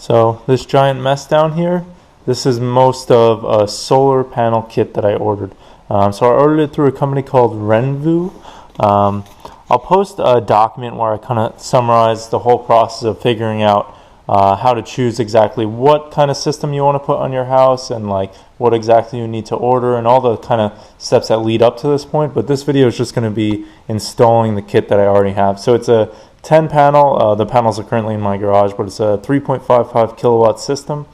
So this giant mess down here, this is most of a solar panel kit that I ordered. So I ordered it through a company called Renvu. I'll post a document where I kind of summarize the whole process of figuring out how to choose exactly what kind of system you want to put on your house and like what exactly you need to order and all the kind of steps that lead up to this point. But this video is just going to be installing the kit that I already have. So it's a 10 panel, the panels are currently in my garage, but it's a 3.55 kilowatt system.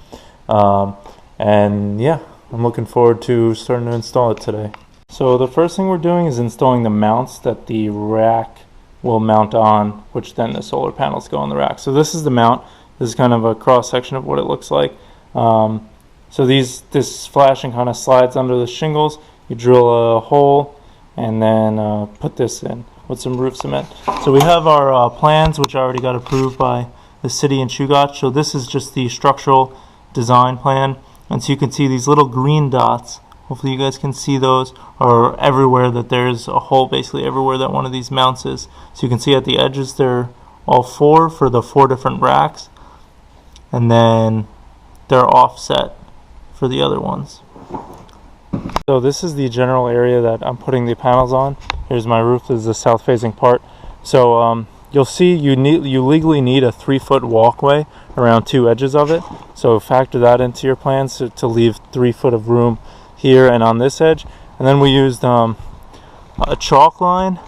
And yeah, I'm looking forward to starting to install it today. So the first thing we're doing is installing the mounts that the rack will mount on, which then the solar panels go on the rack. So this is the mount. This is kind of a cross section of what it looks like. So this flashing kind of slides under the shingles. You drill a hole and then put this in with some roof cement. So we have our plans, which I already got approved by the city in Chugach. So this is just the structural design plan. And so you can see these little green dots. Hopefully you guys can see those, are everywhere that there's a hole, basically everywhere that one of these mounts is. So you can see at the edges they're all four for the 4 different racks. And then they're offset for the other ones. So this is the general area that I'm putting the panels on. Here's my roof. This is the south facing part. So you'll see you legally need a 3-foot walkway around 2 edges of it. So factor that into your plans to leave 3 foot of room here and on this edge. And then we used a chalk line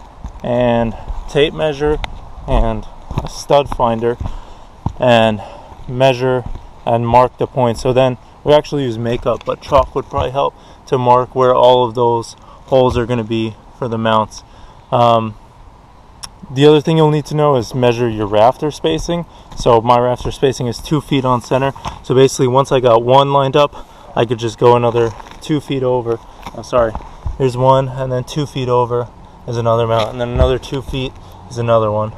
and tape measure and a stud finder and measure and mark the point. So then we actually use makeup, but chalk would probably help to mark where all of those holes are going to be for the mounts. The other thing you'll need to know is measure your rafter spacing. So my rafter spacing is 2 feet on center. So basically once I got one lined up, I could just go another 2 feet over. Oh, sorry. Here's one, and then 2 feet over is another mount, and then another 2 feet is another one,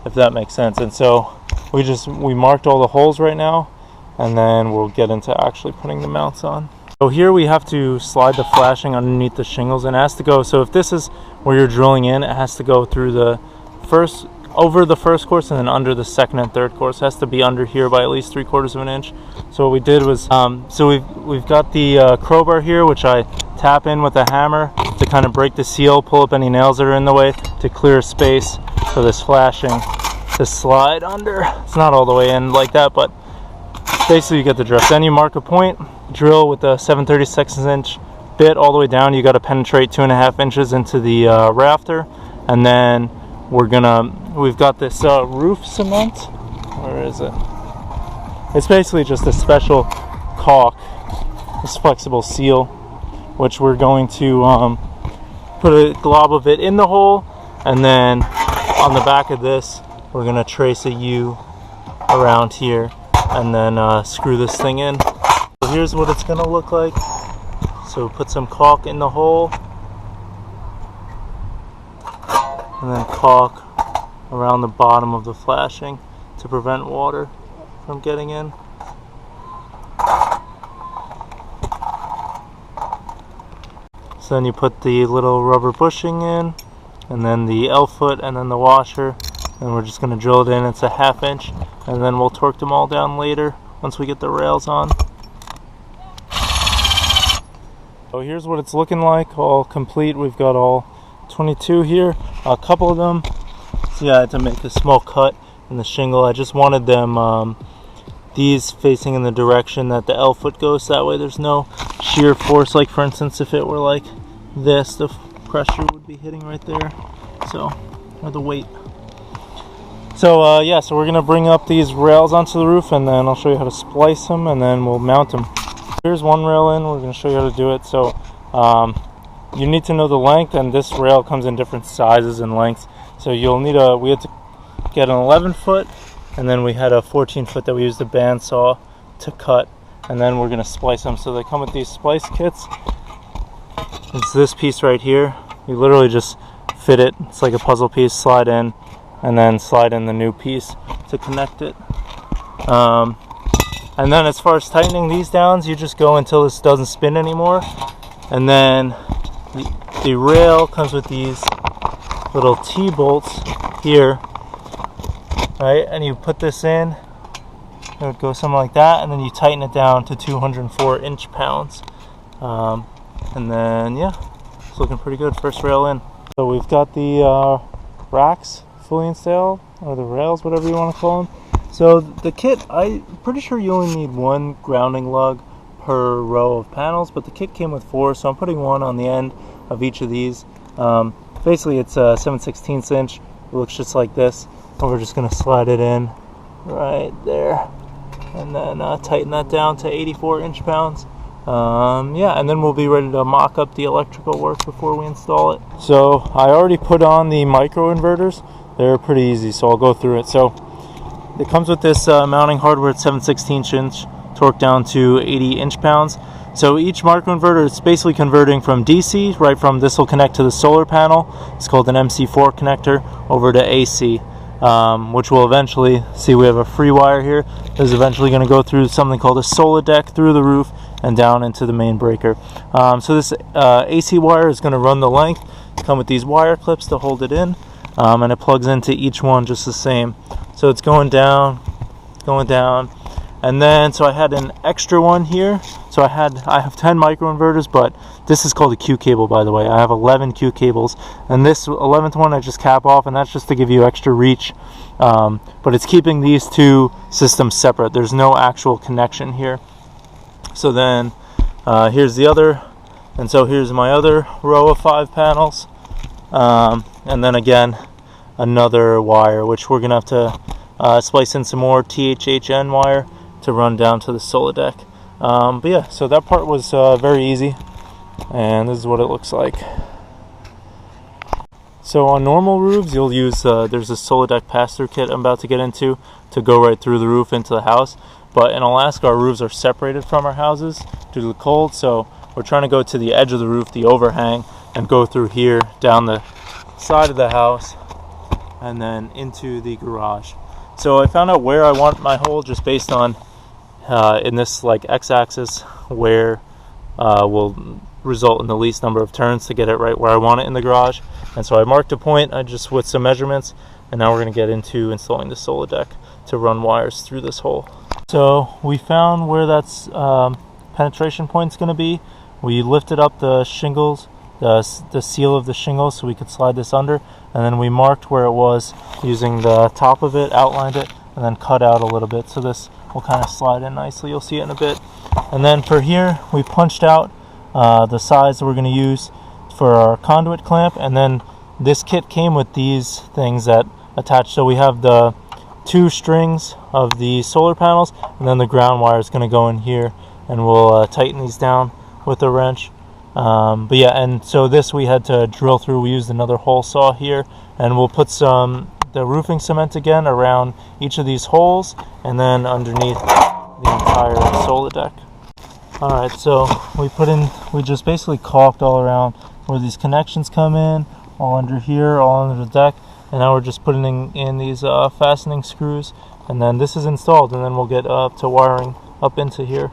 if that makes sense. And so we marked all the holes right now, and then we'll get into actually putting the mounts on. So here we have to slide the flashing underneath the shingles, and it has to go, so if this is where you're drilling in, it has to go through over the first course and then under the second and third course. It has to be under here by at least 3/4 of an inch. So what we did was, so we've got the crowbar here, which I tap in with a hammer to kind of break the seal, pull up any nails that are in the way to clear space for this flashing to slide under. It's not all the way in like that, but basically you get the drift. Then you mark a point, drill with a 7/36 inch bit all the way down. You got to penetrate 2.5 inches into the rafter, and then we've got this roof cement. Where is it? It's basically just a special caulk, this flexible seal, which we're going to put a glob of it in the hole, and then on the back of this we're going to trace a U around here and then screw this thing in. So here's what it's going to look like. So put some caulk in the hole, and then caulk around the bottom of the flashing to prevent water from getting in. So then you put the little rubber bushing in, and then the L-foot, and then the washer, and we're just going to drill it in. It's a 1/2 inch, and then we'll torque them all down later once we get the rails on. So here's what it's looking like, all complete. We've got all 22 here, a couple of them. So yeah, I had to make a small cut in the shingle. I just wanted them these facing in the direction that the L-foot goes, so that way there's no shear force. Like for instance, if it were like this, the pressure would be hitting right there, so, or the weight. So yeah, so we're gonna bring up these rails onto the roof, and then I'll show you how to splice them, and then we'll mount them. Here's one rail in. We're gonna show you how to do it. So you need to know the length, and this rail comes in different sizes and lengths. So you'll need we had to get an 11-foot, and then we had a 14-foot that we used a bandsaw to cut, and then we're going to splice them. So they come with these splice kits. It's this piece right here. You literally just fit it. It's like a puzzle piece, slide in, and then slide in the new piece to connect it. And then as far as tightening these down, you just go until this doesn't spin anymore. And then the rail comes with these little T-bolts here, right? And you put this in, it would go something like that, and then you tighten it down to 204 inch-pounds. And then, yeah, it's looking pretty good. First rail in. So we've got the racks fully installed, or the rails, whatever you want to call them. So the kit, I'm pretty sure you only need one grounding lug per row of panels, but the kit came with 4, so I'm putting one on the end of each of these. Basically, it's a 7/16 inch. It looks just like this. And we're just going to slide it in right there, and then tighten that down to 84 inch-pounds. Yeah, and then we'll be ready to mock up the electrical work before we install it. So I already put on the micro inverters. They're pretty easy, so I'll go through it. So it comes with this mounting hardware at 7/16 inch, torqued down to 80 inch-pounds. So each microinverter is basically converting from DC, right from this will connect to the solar panel. It's called an MC4 connector, over to AC, which will eventually, see we have a free wire here. This is eventually going to go through something called a solar deck through the roof and down into the main breaker. So this AC wire is going to run the length, come with these wire clips to hold it in, and it plugs into each one just the same. So it's going down, and then so I had an extra one here. So I have 10 microinverters, but this is called a Q cable, by the way. I have 11 Q cables, and this 11th one I just cap off, and that's just to give you extra reach. But it's keeping these two systems separate. There's no actual connection here. So then here's the other, and so here's my other row of 5 panels, and then again another wire, which we're gonna have to splice in some more THHN wire to run down to the solar deck. But yeah, so that part was very easy, and this is what it looks like. So on normal roofs, you'll use there's a solar deck pass-through kit I'm about to get into to go right through the roof into the house. But in Alaska, our roofs are separated from our houses due to the cold, so we're trying to go to the edge of the roof, the overhang, and go through here down the side of the house and then into the garage. So I found out where I want my hole just based on in this like x-axis where will result in the least number of turns to get it right where I want it in the garage. And so I marked a point, I just with some measurements, and now we're going to get into installing the solar deck to run wires through this hole. So we found where that's penetration point's going to be. We lifted up the shingles, the seal of the shingles, so we could slide this under, and then we marked where it was using the top of it, outlined it, and then cut out a little bit. So this will kind of slide in nicely. You'll see it in a bit. And then for here, we punched out the size that we're going to use for our conduit clamp, and then this kit came with these things that attach. So we have the 2 strings of the solar panels, and then the ground wire is going to go in here, and we'll tighten these down with a wrench. But yeah, and so this we had to drill through. We used another hole saw here, and we'll put the roofing cement again around each of these holes, and then underneath the entire solar deck. Alright, so we just basically caulked all around where these connections come in, all under here, all under the deck, and now we're just putting in these fastening screws, and then this is installed, and then we'll get up to wiring up into here.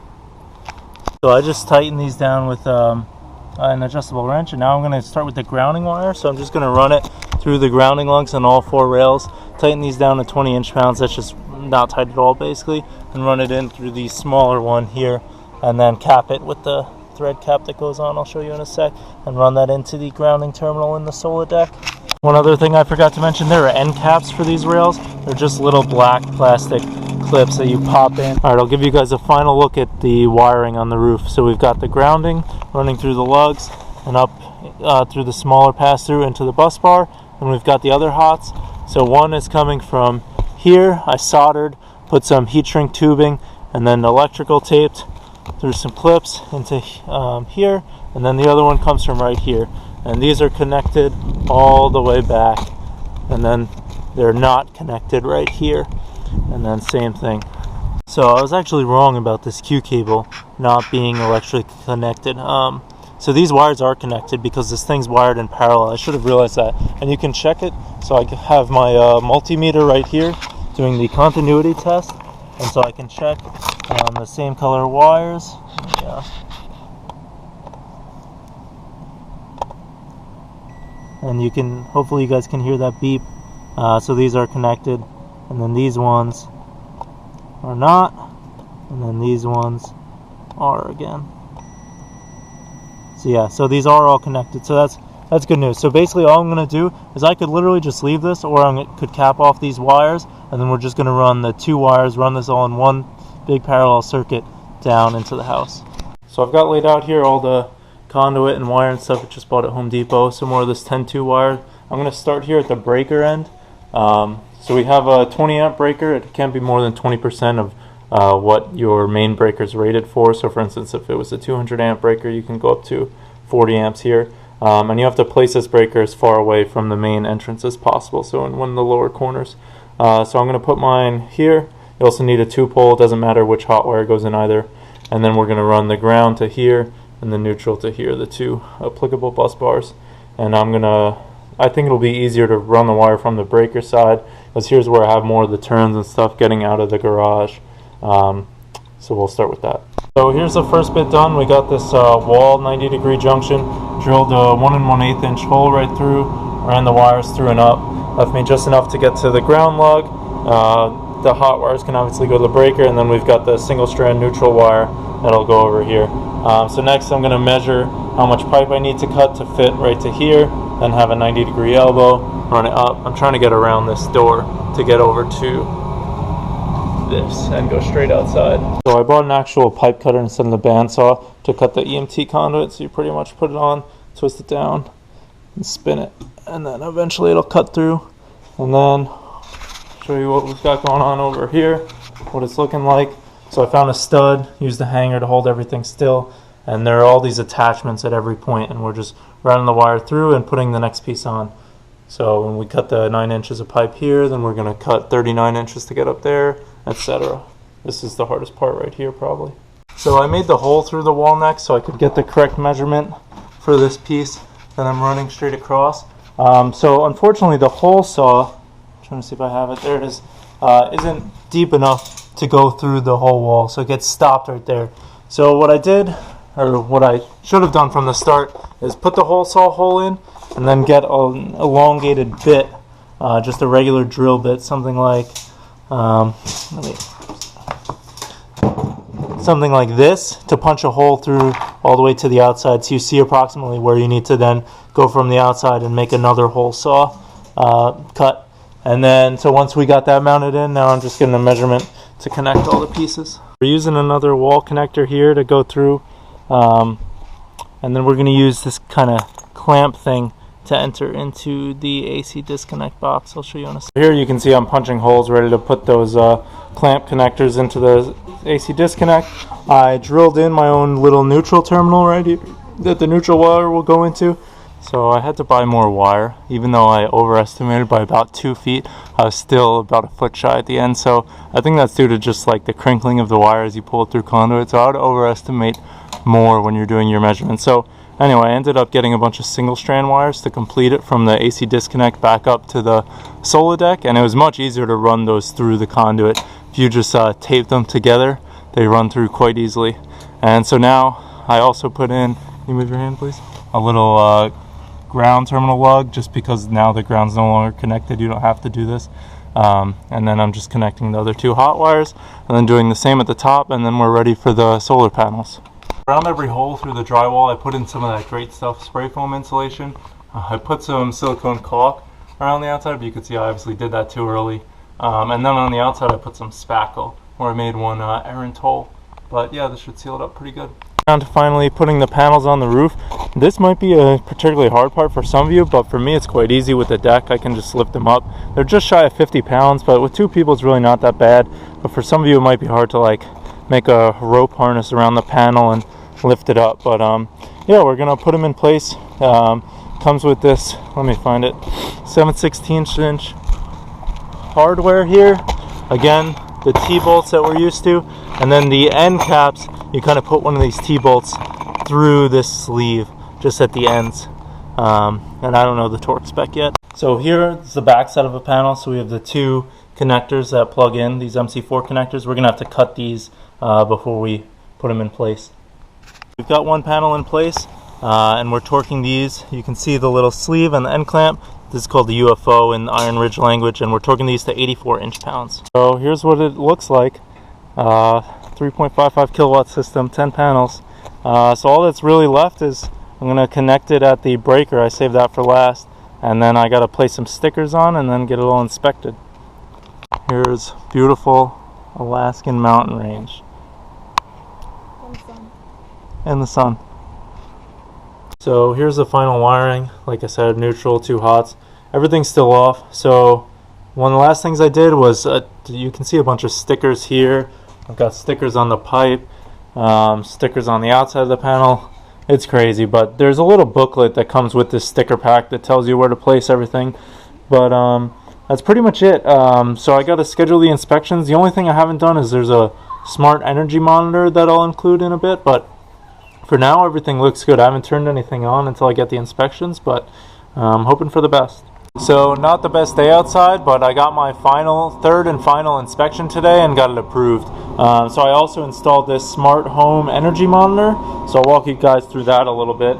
So I just tightened these down with an adjustable wrench, and now I'm going to start with the grounding wire. So I'm just going to run it through the grounding lugs on all 4 rails, tighten these down to 20 inch-pounds, that's just not tight at all basically, and run it in through the smaller one here, and then cap it with the thread cap that goes on, I'll show you in a sec, and run that into the grounding terminal in the solar deck. One other thing I forgot to mention, there are end caps for these rails. They're just little black plastic clips that you pop in. Alright, I'll give you guys a final look at the wiring on the roof. So we've got the grounding running through the lugs and up through the smaller pass-through into the bus bar, and we've got the other hots. So one is coming from here, I soldered, put some heat shrink tubing, and then electrical taped through some clips into here, and then the other one comes from right here, and these are connected all the way back, and then they're not connected right here, and then same thing. So I was actually wrong about this Q cable not being electrically connected. So these wires are connected because this thing's wired in parallel. I should have realized that, and you can check it. So I have my multimeter right here doing the continuity test, and so I can check the same color wires. Yeah. And you can, hopefully you guys can hear that beep. So these are connected, and then these ones are not, and then these ones are again. So yeah, so these are all connected, so that's good news. So basically all I'm going to do is I could literally just leave this, or I could cap off these wires, and then we're just going to run the 2 wires, run this all in one big parallel circuit down into the house. So I've got laid out here all the conduit and wire and stuff I just bought at Home Depot, some more of this 10-2 wire. I'm going to start here at the breaker end. So we have a 20 amp breaker. It can't be more than 20% of what your main breaker is rated for. So for instance, if it was a 200 amp breaker, you can go up to 40 amps here. And you have to place this breaker as far away from the main entrance as possible, so in one of the lower corners. So I'm going to put mine here. You also need a 2-pole. It doesn't matter which hot wire goes in either. And then we're going to run the ground to here and the neutral to here, the 2 applicable bus bars. And I think it'll be easier to run the wire from the breaker side, because here's where I have more of the turns and stuff getting out of the garage. So we'll start with that. So here's the first bit done. We got this wall 90-degree junction, drilled a 1 1/8 inch hole right through, ran the wires through and up, left me just enough to get to the ground lug. The hot wires can obviously go to the breaker, and then we've got the single strand neutral wire that'll go over here. So next I'm going to measure how much pipe I need to cut to fit right to here, then have a 90-degree elbow, run it up. I'm trying to get around this door to get over to this and go straight outside. So I bought an actual pipe cutter instead of the bandsaw to cut the Emt conduit, so you pretty much put it on, twist it down, and spin it, and then eventually it'll cut through. And then show you what we've got going on over here, what it's looking like. So I found a stud, used the hanger to hold everything still, and there are all these attachments at every point, and we're just running the wire through and putting the next piece on. So when we cut the 9 inches of pipe here, then we're going to cut 39 inches to get up there, etc. This is the hardest part right here probably. So I made the hole through the wall next so I could get the correct measurement for this piece that I'm running straight across. So unfortunately the hole saw, I'm trying to see if I have it, there it is, isn't deep enough to go through the whole wall, so it gets stopped right there. So what I did, or what I should have done from the start, is put the hole saw hole in and then get an elongated bit, just a regular drill bit, something like something like this, to punch a hole through all the way to the outside, so you see approximately where you need to then go from the outside and make another hole saw cut. And then so once we got that mounted in, now I'm just getting a measurement to connect all the pieces. We're using another wall connector here to go through, and then we're going to use this kind of clamp thing to enter into the AC disconnect box. I'll show you on a second. Here you can see I'm punching holes ready to put those clamp connectors into the AC disconnect. I drilled in my own little neutral terminal right here that the neutral wire will go into. So I had to buy more wire. Even though I overestimated by about 2 feet, I was still about a foot shy at the end. So I think that's due to just like the crinkling of the wire as you pull it through conduit. So I would overestimate more when you're doing your measurements. So anyway, I ended up getting a bunch of single strand wires to complete it from the AC disconnect back up to the solar deck, and it was much easier to run those through the conduit. If you just tape them together, they run through quite easily. And so now I also put in, can you move your hand please, a little ground terminal lug, just because now the ground's no longer connected, you don't have to do this. And then I'm just connecting the other 2 hot wires and then doing the same at the top, and then we're ready for the solar panels. Around every hole through the drywall I put in some of that great stuff, spray foam insulation. I put some silicone caulk around the outside, but you can see I obviously did that too early. And then on the outside I put some spackle, where I made one errant hole. But yeah, this should seal it up pretty good. Down to finally putting the panels on the roof. This might be a particularly hard part for some of you, but for me it's quite easy with the deck. I can just lift them up. They're just shy of 50 pounds, but with 2 people it's really not that bad. But for some of you it might be hard to like make a rope harness around the panel and lift it up. But yeah, we're gonna put them in place. Comes with this, let me find it, 7/16 inch hardware here. Again, the T-bolts that we're used to, and then the end caps, you kind of put one of these T-bolts through this sleeve just at the ends. And I don't know the torque spec yet. So here's the back side of a panel. So we have the 2 connectors that plug in, these MC4 connectors. We're gonna have to cut these before we put them in place. We've got one panel in place, and we're torquing these. You can see the little sleeve and the end clamp. This is called the UFO in Iron Ridge language, and we're torquing these to 84 inch-pounds. So here's what it looks like. 3.55 kilowatt system, 10 panels. So all that's really left is I'm going to connect it at the breaker. I saved that for last, and then I got to place some stickers on and then get it all inspected. Here's beautiful Alaskan mountain range. And the sun. So here's the final wiring. Like I said, neutral, 2 hots. Everything's still off. So one of the last things I did was, you can see a bunch of stickers here. I've got stickers on the pipe, stickers on the outside of the panel. It's crazy, but there's a little booklet that comes with this sticker pack that tells you where to place everything. But that's pretty much it. So I got to schedule the inspections. The only thing I haven't done is there's a smart energy monitor that I'll include in a bit, but for now everything looks good. I haven't turned anything on until I get the inspections, but I'm hoping for the best. So not the best day outside, but I got my third and final inspection today and got it approved. So I also installed this smart home energy monitor, so I'll walk you guys through that a little bit.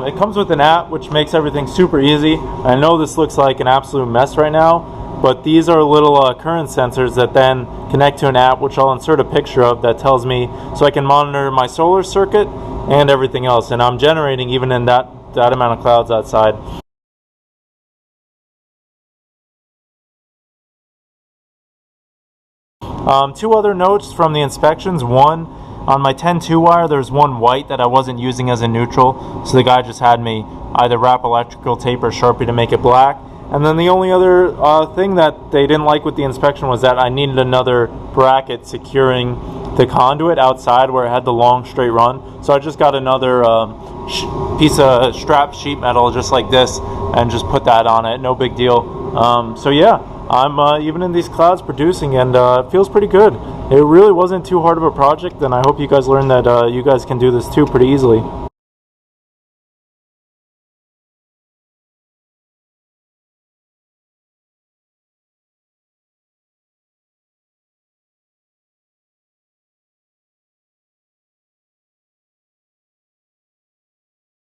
It comes with an app which makes everything super easy. I know this looks like an absolute mess right now, but these are little current sensors that then connect to an app which I'll insert a picture of that tells me, so I can monitor my solar circuit and everything else, and I'm generating even in that amount of clouds outside. Two other notes from the inspections. One, on my 10-2 wire, there's one white that I wasn't using as a neutral, so the guy just had me either wrap electrical tape or Sharpie to make it black. And then the only other thing that they didn't like with the inspection was that I needed another bracket securing the conduit outside where it had the long straight run. So I just got another piece of strap sheet metal just like this and just put that on it. No big deal. So yeah, I'm even in these clouds producing, and it feels pretty good. It really wasn't too hard of a project, and I hope you guys learned that you guys can do this too pretty easily.